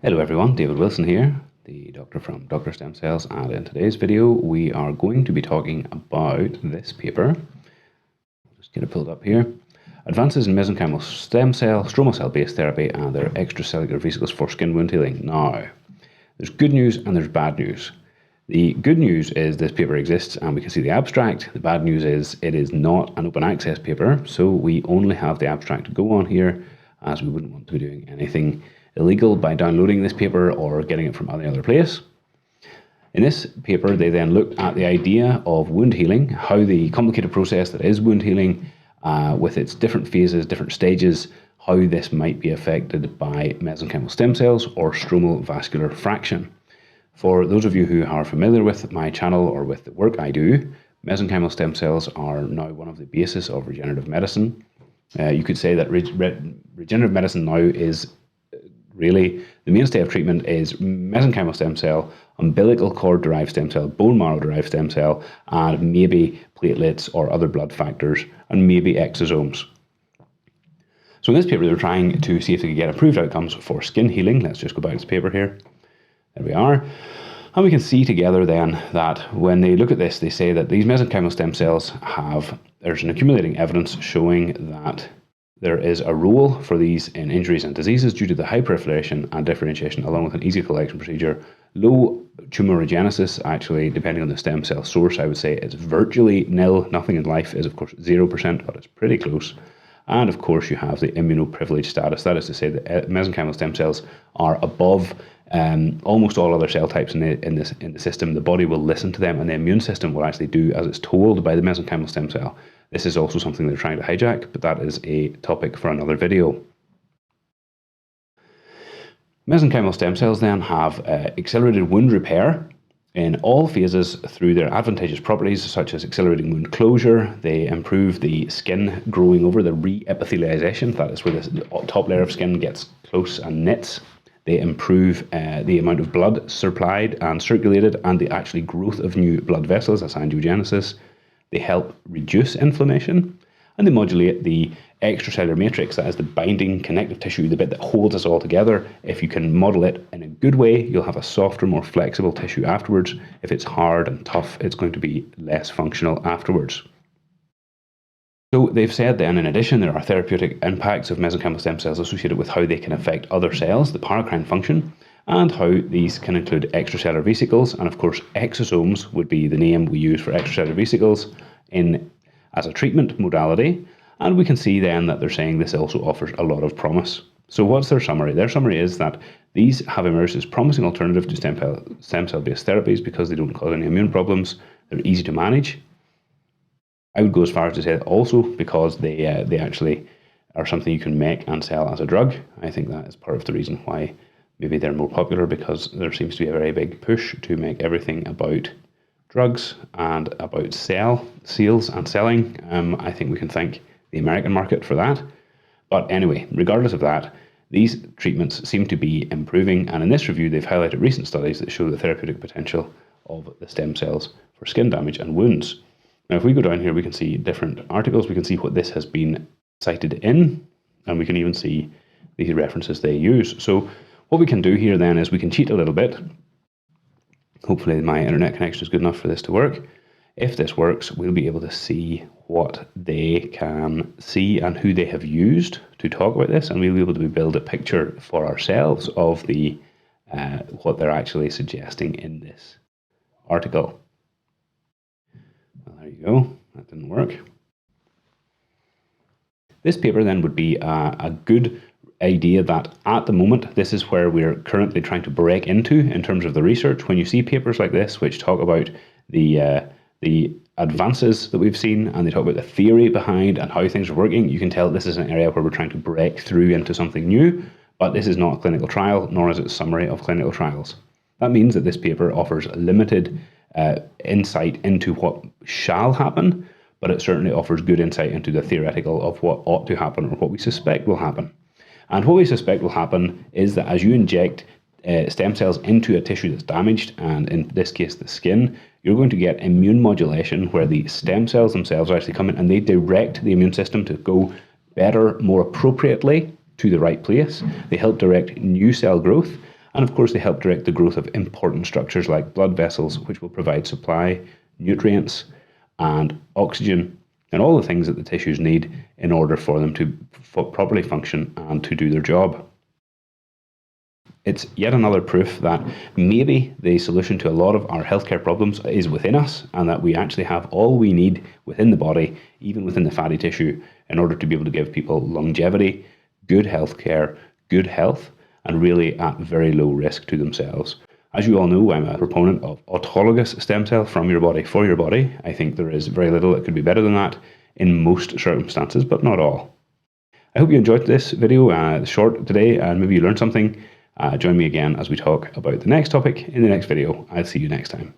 Hello everyone, David Wilson here, the doctor from Dr. Stem Cells, and in today's video we are going to be talking about this paper. I'll just get it pulled up here. Advances in mesenchymal stem cell, stromal cell based therapy and their extracellular vesicles for skin wound healing. Now, there's good news and there's bad news. The good news is this paper exists and we can see the abstract. The bad news is it is not an open access paper, so we only have the abstract to go on here, as we wouldn't want to be doing anything illegal by downloading this paper or getting it from any other place. In this paper, they then looked at the idea of wound healing, how the complicated process that is wound healing, with its different phases, different stages, how this might be affected by mesenchymal stem cells or stromal vascular fraction. For those of you who are familiar with my channel or with the work I do, mesenchymal stem cells are now one of the bases of regenerative medicine. You could say that regenerative medicine now is really the mainstay of treatment is mesenchymal stem cell, umbilical cord derived stem cell, bone marrow derived stem cell, and maybe platelets or other blood factors, and maybe exosomes. So in this paper, they were trying to see if they could get improved outcomes for skin healing. Let's just go back to the paper here. There we are. And we can see together then that when they look at this, they say that these mesenchymal stem cells there's an accumulating evidence showing that there is a role for these in injuries and diseases due to the high proliferation and differentiation, along with an easy collection procedure. Low tumorigenesis, actually, depending on the stem cell source, I would say it's virtually nil. Nothing in life is, of course, 0%, but it's pretty close. And, of course, you have the immunoprivileged status. That is to say that mesenchymal stem cells are above almost all other cell types in the system. The body will listen to them, and the immune system will actually do as it's told by the mesenchymal stem cell. This is also something they're trying to hijack, but that is a topic for another video. Mesenchymal stem cells then have accelerated wound repair in all phases through their advantageous properties, such as accelerating wound closure. They improve the skin growing over, the re-epithelialization. That is where the top layer of skin gets close and knits. They improve the amount of blood supplied and circulated, and the actually growth of new blood vessels, that's angiogenesis. They help reduce inflammation, and they modulate the extracellular matrix, that is the binding connective tissue, the bit that holds us all together. If you can model it in a good way, you'll have a softer, more flexible tissue afterwards. If it's hard and tough, it's going to be less functional afterwards. So they've said then, in addition, there are therapeutic impacts of mesenchymal stem cells associated with how they can affect other cells, the paracrine function, and how these can include extracellular vesicles. And of course, exosomes would be the name we use for extracellular vesicles as a treatment modality. And we can see then that they're saying this also offers a lot of promise. So what's their summary? Their summary is that these have emerged as promising alternative to stem cell based therapies because they don't cause any immune problems. They're easy to manage. I would go as far as to say also because they actually are something you can make and sell as a drug. I think that is part of the reason why maybe they're more popular, because there seems to be a very big push to make everything about drugs and about sales and selling. I think we can thank the American market for that. But anyway, regardless of that, these treatments seem to be improving. And in this review, they've highlighted recent studies that show the therapeutic potential of the stem cells for skin damage and wounds. Now, if we go down here, we can see different articles. We can see what this has been cited in, and we can even see the references they use. So what we can do here then is we can cheat a little bit. Hopefully my internet connection is good enough for this to work. If this works, we'll be able to see what they can see and who they have used to talk about this, and we'll be able to build a picture for ourselves of the what they're actually suggesting in this article. Well, there you go. That didn't work. This paper then would be a good idea that at the moment, this is where we're currently trying to break into in terms of the research. When you see papers like this, which talk about the advances that we've seen, and they talk about the theory behind and how things are working, you can tell this is an area where we're trying to break through into something new, but this is not a clinical trial, nor is it a summary of clinical trials. That means that this paper offers limited insight into what shall happen, but it certainly offers good insight into the theoretical of what ought to happen or what we suspect will happen. And what we suspect will happen is that as you inject stem cells into a tissue that's damaged, and in this case the skin, you're going to get immune modulation where the stem cells themselves actually come in and they direct the immune system to go better, more appropriately to the right place. They help direct new cell growth, And of course, they help direct the growth of important structures like blood vessels, which will provide supply, nutrients, and oxygen, and all the things that the tissues need in order for them to properly function and to do their job. It's yet another proof that maybe the solution to a lot of our healthcare problems is within us, and that we actually have all we need within the body, even within the fatty tissue, in order to be able to give people longevity, good healthcare, good health, and really at very low risk to themselves. As you all know, I'm a proponent of autologous stem cell from your body for your body. I think there is very little that could be better than that in most circumstances, but not all. I hope you enjoyed this video, short today, and maybe you learned something. Join me again as we talk about the next topic in the next video. I'll see you next time.